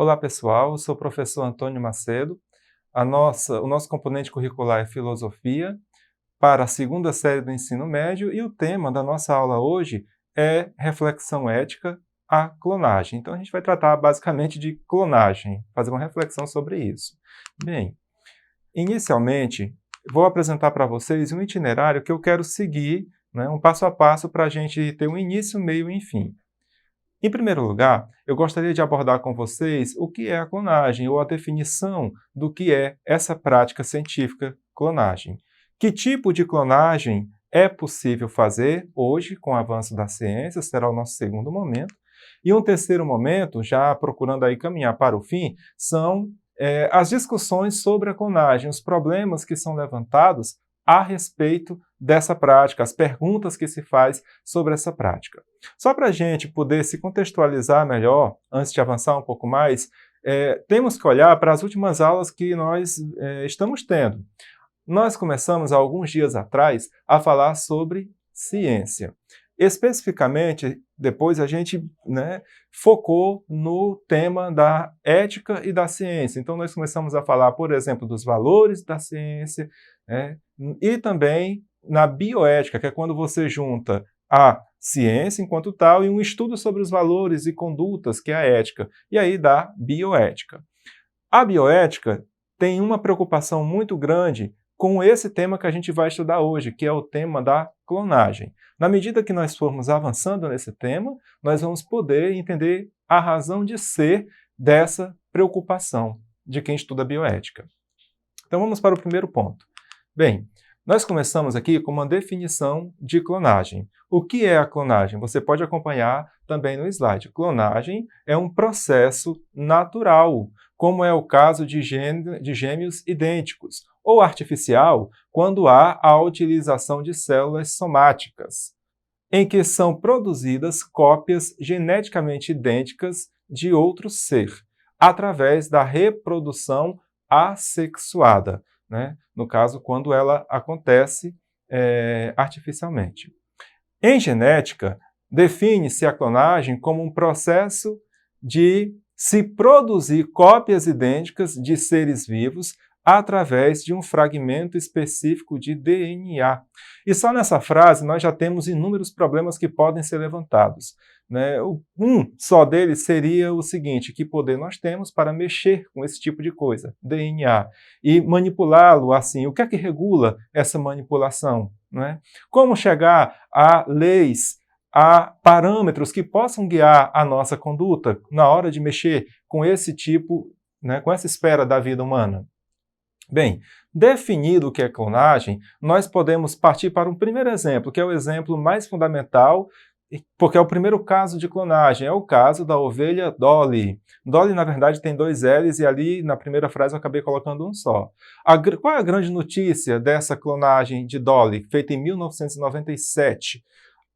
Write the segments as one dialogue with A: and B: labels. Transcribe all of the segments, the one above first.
A: Olá pessoal, eu sou o professor Antônio Macedo. O nosso componente curricular é Filosofia para a segunda série do ensino médio e o tema da nossa aula hoje é Reflexão Ética, a clonagem. Então a gente vai tratar basicamente de clonagem, fazer uma reflexão sobre isso. Bem, inicialmente vou apresentar para vocês um itinerário que eu quero seguir, um passo a passo para a gente ter um início, meio e fim. Em primeiro lugar, eu gostaria de abordar com vocês o que é a clonagem, ou a definição do que é essa prática científica clonagem. Que tipo de clonagem é possível fazer hoje com o avanço da ciência, será o nosso segundo momento. E um terceiro momento, já procurando aí caminhar para o fim, são as discussões sobre a clonagem, os problemas que são levantados a respeito dessa prática, as perguntas que se faz sobre essa prática. Só para a gente poder se contextualizar melhor, antes de avançar um pouco mais, temos que olhar para as últimas aulas que nós estamos tendo. Nós começamos, há alguns dias atrás, a falar sobre ciência. Especificamente, depois a gente focou no tema da ética e da ciência. Então, nós começamos a falar, por exemplo, dos valores da ciência, e também na bioética, que é quando você junta a ciência enquanto tal e um estudo sobre os valores e condutas, que é a ética, e aí dá bioética. A bioética tem uma preocupação muito grande com esse tema que a gente vai estudar hoje, que é o tema da clonagem. Na medida que nós formos avançando nesse tema, nós vamos poder entender a razão de ser dessa preocupação de quem estuda bioética. Então vamos para o primeiro ponto. Bem, nós começamos aqui com uma definição de clonagem. O que é a clonagem? Você pode acompanhar também no slide. Clonagem é um processo natural, como é o caso de gêmeos idênticos, ou artificial, quando há a utilização de células somáticas, em que são produzidas cópias geneticamente idênticas de outro ser, através da reprodução assexuada. No caso, quando ela acontece artificialmente. Em genética, define-se a clonagem como um processo de se produzir cópias idênticas de seres vivos através de um fragmento específico de DNA. E só nessa frase nós já temos inúmeros problemas que podem ser levantados. Um só deles seria o seguinte: que poder nós temos para mexer com esse tipo de coisa, DNA, e manipulá-lo assim? O que é que regula essa manipulação? Como chegar a leis, a parâmetros que possam guiar a nossa conduta na hora de mexer com esse tipo, com essa esfera da vida humana? Bem, definido o que é clonagem, nós podemos partir para um primeiro exemplo, que é o exemplo mais fundamental, porque é o primeiro caso de clonagem, é o caso da ovelha Dolly. Dolly, na verdade, tem dois L's e ali na primeira frase eu acabei colocando um só. Qual é a grande notícia dessa clonagem de Dolly, feita em 1997?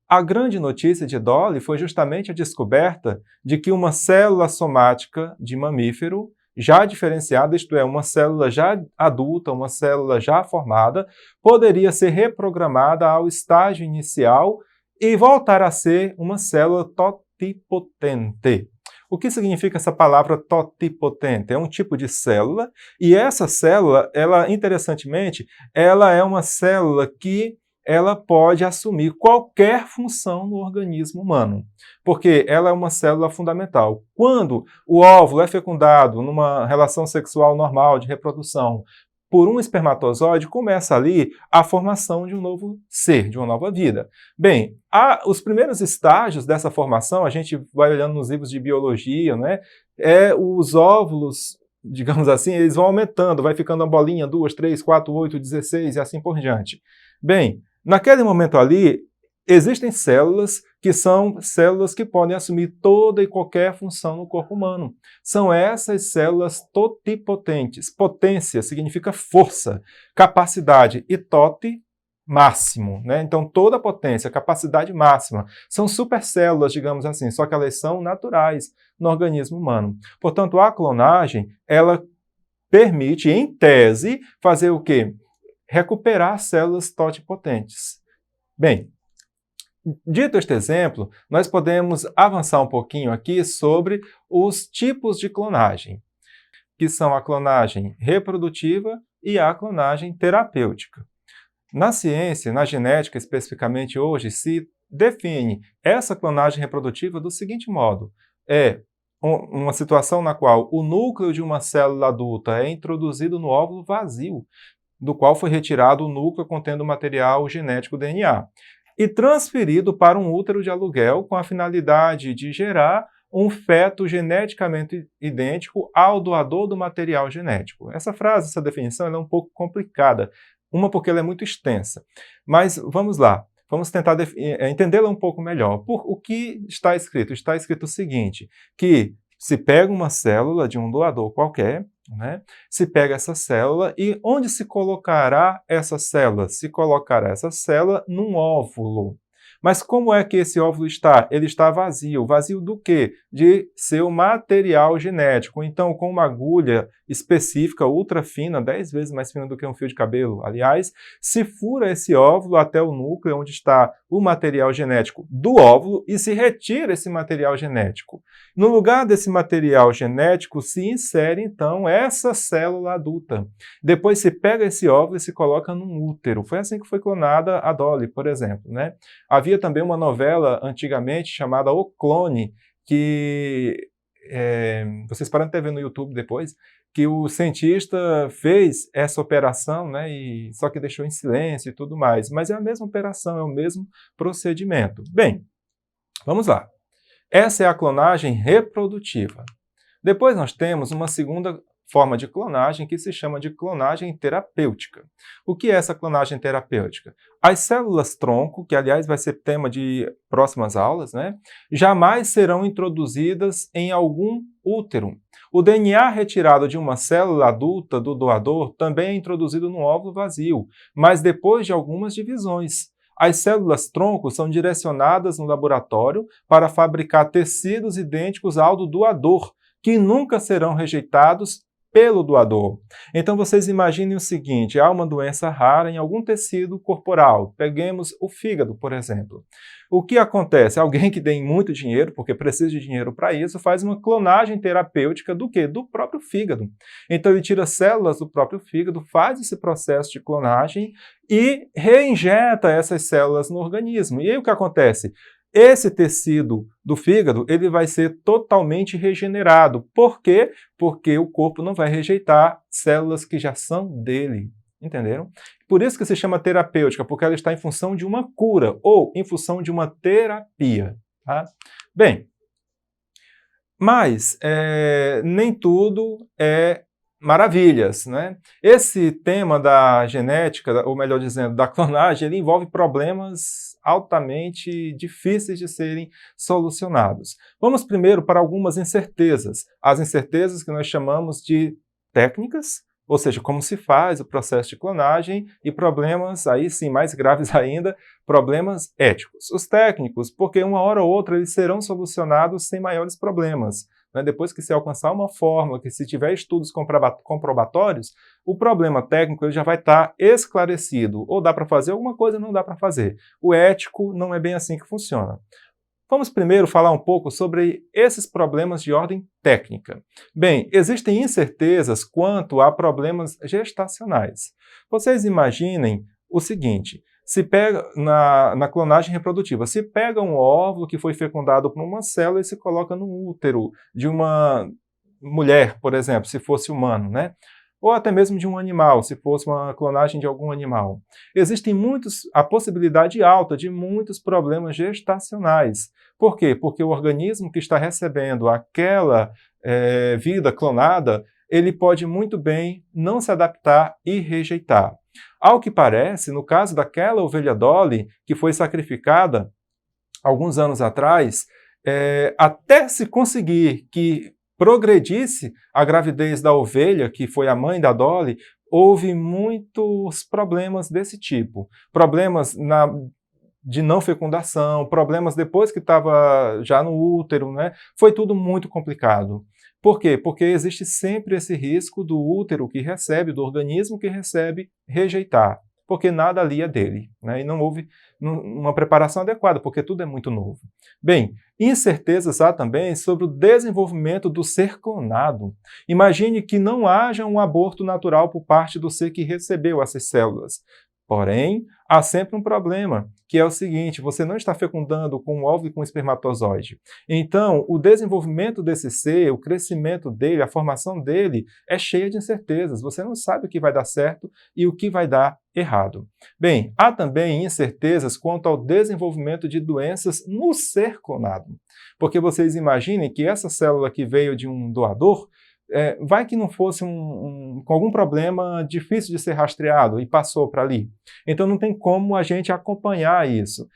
A: A grande notícia de Dolly foi justamente a descoberta de que uma célula somática de mamífero já diferenciada, isto é, uma célula já adulta, uma célula já formada, poderia ser reprogramada ao estágio inicial e voltar a ser uma célula totipotente. O que significa essa palavra totipotente? É um tipo de célula, e essa célula, interessantemente, ela é uma célula que ela pode assumir qualquer função no organismo humano, porque ela é uma célula fundamental. Quando o óvulo é fecundado numa relação sexual normal de reprodução por um espermatozoide, começa ali a formação de um novo ser, de uma nova vida. Bem, os primeiros estágios dessa formação, a gente vai olhando nos livros de biologia, os óvulos, digamos assim, eles vão aumentando, vai ficando uma bolinha, 2, 3, 4, 8, 16 e assim por diante. Bem, naquele momento ali, existem células que são células que podem assumir toda e qualquer função no corpo humano. São essas células totipotentes. Potência significa força, capacidade, e tote, máximo. Então, toda a potência, capacidade máxima. São supercélulas, digamos assim, só que elas são naturais no organismo humano. Portanto, a clonagem, ela permite, em tese, fazer o quê? Recuperar células totipotentes. Bem, Dito este exemplo, nós podemos avançar um pouquinho aqui sobre os tipos de clonagem, que são a clonagem reprodutiva e a clonagem terapêutica. Na ciência, na genética especificamente hoje, se define essa clonagem reprodutiva do seguinte modo: é uma situação na qual o núcleo de uma célula adulta é introduzido no óvulo vazio, do qual foi retirado o núcleo contendo o material genético DNA, e transferido para um útero de aluguel com a finalidade de gerar um feto geneticamente idêntico ao doador do material genético. Essa frase, essa definição, ela é um pouco complicada, porque ela é muito extensa. Mas vamos lá, vamos tentar entendê-la um pouco melhor. O que está escrito? Está escrito o seguinte, que se pega uma célula de um doador qualquer, né? Se pega essa célula e onde se colocará essa célula? Se colocará essa célula num óvulo. Mas como é que esse óvulo está? Ele está vazio. Vazio do quê? De seu material genético. Então, com uma agulha específica, ultra fina, 10 vezes mais fina do que um fio de cabelo, aliás, se fura esse óvulo até o núcleo onde está o material genético do óvulo e se retira esse material genético. No lugar desse material genético se insere, então, essa célula adulta. Depois se pega esse óvulo e se coloca num útero. Foi assim que foi clonada a Dolly, por exemplo, né? Havia também uma novela antigamente chamada O Clone, que vocês podem até ver no YouTube depois, que o cientista fez essa operação, né, só que deixou em silêncio e tudo mais. Mas é a mesma operação, é o mesmo procedimento. Bem, vamos lá. Essa é a clonagem reprodutiva. Depois nós temos uma segunda forma de clonagem que se chama de clonagem terapêutica. O que é essa clonagem terapêutica? As células-tronco, que aliás vai ser tema de próximas aulas, né, jamais serão introduzidas em algum útero. O DNA retirado de uma célula adulta do doador também é introduzido no óvulo vazio, mas depois de algumas divisões. As células-tronco são direcionadas no laboratório para fabricar tecidos idênticos ao do doador, que nunca serão rejeitados pelo doador. Então vocês imaginem o seguinte, há uma doença rara em algum tecido corporal, peguemos o fígado, por exemplo. O que acontece? Alguém que tem muito dinheiro, porque precisa de dinheiro para isso, faz uma clonagem terapêutica do quê? Do próprio fígado. Então ele tira células do próprio fígado, faz esse processo de clonagem e reinjeta essas células no organismo. E aí o que acontece? Esse tecido do fígado ele vai ser totalmente regenerado. Por quê? Porque o corpo não vai rejeitar células que já são dele. Entenderam? Por isso que se chama terapêutica, porque ela está em função de uma cura ou em função de uma terapia. Tá? Bem, mas nem tudo é maravilhas, né? Esse tema da genética, ou melhor dizendo, da clonagem, ele envolve problemas altamente difíceis de serem solucionados. Vamos primeiro para algumas incertezas. As incertezas que nós chamamos de técnicas, ou seja, como se faz o processo de clonagem, e problemas, aí sim, mais graves ainda, problemas éticos. Os técnicos, porque uma hora ou outra eles serão solucionados sem maiores problemas. Depois que se alcançar uma fórmula, que se tiver estudos comprobatórios, o problema técnico ele já vai estar esclarecido. Ou dá para fazer alguma coisa, ou não dá para fazer. O ético não é bem assim que funciona. Vamos primeiro falar um pouco sobre esses problemas de ordem técnica. Bem, existem incertezas quanto a problemas gestacionais. Vocês imaginem o seguinte, se pega na clonagem reprodutiva, se pega um óvulo que foi fecundado por uma célula e se coloca no útero de uma mulher, por exemplo, se fosse humano, né? Ou até mesmo de um animal, se fosse uma clonagem de algum animal. Existem a possibilidade alta de muitos problemas gestacionais. Por quê? Porque o organismo que está recebendo aquela vida clonada, ele pode muito bem não se adaptar e rejeitar. Ao que parece, no caso daquela ovelha Dolly, que foi sacrificada alguns anos atrás, até se conseguir que progredisse a gravidez da ovelha, que foi a mãe da Dolly, houve muitos problemas desse tipo. Problemas de não fecundação, problemas depois que estava já no útero, né? Foi tudo muito complicado. Por quê? Porque existe sempre esse risco do útero que recebe, do organismo que recebe, rejeitar. porque nada ali é dele, né? E não houve uma preparação adequada, porque tudo é muito novo. Bem, incertezas há também sobre o desenvolvimento do ser clonado. Imagine que não haja um aborto natural por parte do ser que recebeu essas células. Porém, há sempre um problema, que é o seguinte: você não está fecundando com um óvulo e com um espermatozoide. Então, o desenvolvimento desse ser, o crescimento dele, a formação dele é cheia de incertezas. Você não sabe o que vai dar certo e o que vai dar errado. Bem, há também incertezas quanto ao desenvolvimento de doenças no ser clonado. Porque vocês imaginem que essa célula que veio de um doador, vai que não fosse com algum problema difícil de ser rastreado e passou para ali. Então não tem como a gente acompanhar isso.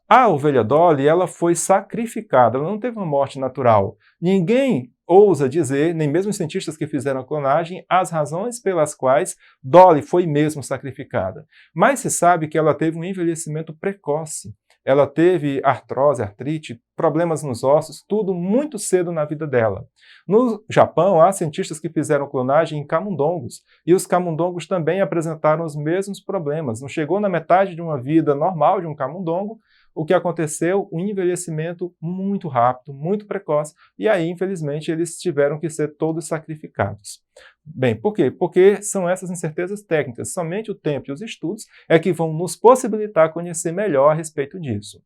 A: A ovelha Dolly, ela foi sacrificada, ela não teve uma morte natural. Ninguém ousa dizer, nem mesmo os cientistas que fizeram a clonagem, as razões pelas quais Dolly foi mesmo sacrificada. Mas se sabe que ela teve um envelhecimento precoce. Ela teve artrose, artrite, problemas nos ossos, tudo muito cedo na vida dela. No Japão, há cientistas que fizeram clonagem em camundongos, e os camundongos também apresentaram os mesmos problemas. Não chegou na metade de uma vida normal de um camundongo, o que aconteceu? Um envelhecimento muito rápido, muito precoce, e aí, infelizmente, eles tiveram que ser todos sacrificados. Bem, por quê? Porque são essas incertezas técnicas. Somente o tempo e os estudos é que vão nos possibilitar conhecer melhor a respeito disso.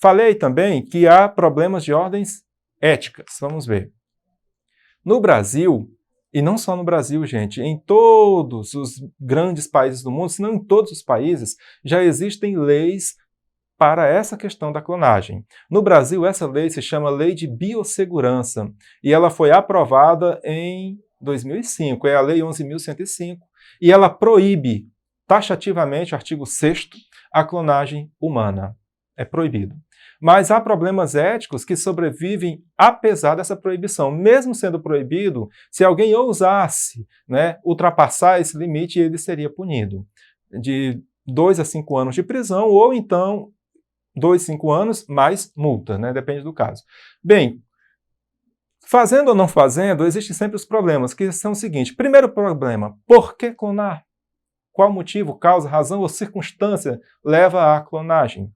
A: Falei também que há problemas de ordens éticas. Vamos ver. No Brasil, e não só no Brasil, gente, em todos os grandes países do mundo, se não em todos os países, já existem leis para essa questão da clonagem. No Brasil, essa lei se chama Lei de Biossegurança e ela foi aprovada em 2005, é a Lei 11.105, e ela proíbe taxativamente, artigo 6º, a clonagem humana. É proibido. Mas há problemas éticos que sobrevivem apesar dessa proibição. Mesmo sendo proibido, se alguém ousasse, ultrapassar esse limite, ele seria punido de 2 a 5 anos de prisão, ou então 2 a 5 anos mais multa, depende do caso. Bem, fazendo ou não fazendo, existem sempre os problemas, que são o seguinte. Primeiro problema, por que clonar? Qual motivo, causa, razão ou circunstância leva à clonagem?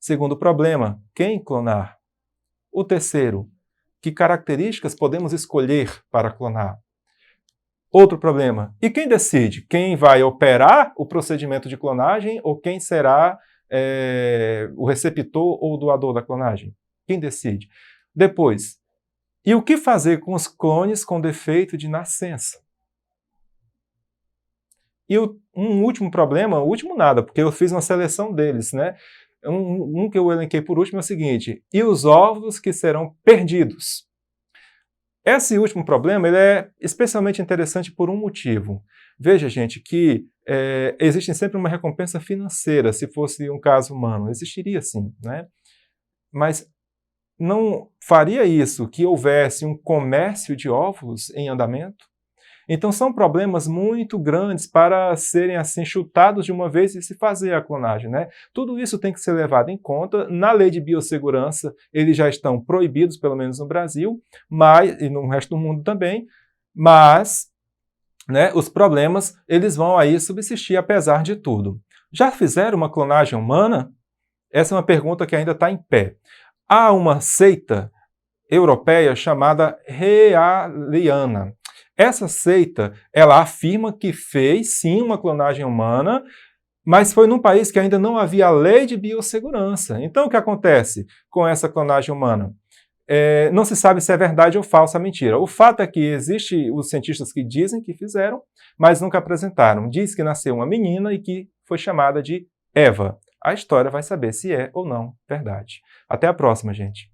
A: Segundo problema, quem clonar? O terceiro, que características podemos escolher para clonar? Outro problema, e quem decide? Quem vai operar o procedimento de clonagem ou quem será o receptor ou doador da clonagem? Quem decide? Depois, e o que fazer com os clones com defeito de nascença? E um último problema, último nada, porque eu fiz uma seleção deles, Um que eu elenquei por último é o seguinte: e os óvulos que serão perdidos? Esse último problema ele é especialmente interessante por um motivo. Veja, gente, que existe sempre uma recompensa financeira se fosse um caso humano. Existiria sim, Mas não faria isso que houvesse um comércio de óvulos em andamento? Então são problemas muito grandes para serem assim chutados de uma vez e se fazer a clonagem, Tudo isso tem que ser levado em conta. Na lei de biossegurança, eles já estão proibidos, pelo menos no Brasil, e no resto do mundo também, mas os problemas eles vão aí subsistir apesar de tudo. Já fizeram uma clonagem humana? Essa é uma pergunta que ainda está em pé. Há uma seita europeia chamada Realiana. Essa seita, ela afirma que fez, sim, uma clonagem humana, mas foi num país que ainda não havia lei de biossegurança. Então, o que acontece com essa clonagem humana? Não se sabe se é verdade ou falsa a mentira. O fato é que existem os cientistas que dizem que fizeram, mas nunca apresentaram. Diz que nasceu uma menina e que foi chamada de Eva. A história vai saber se é ou não verdade. Até a próxima, gente.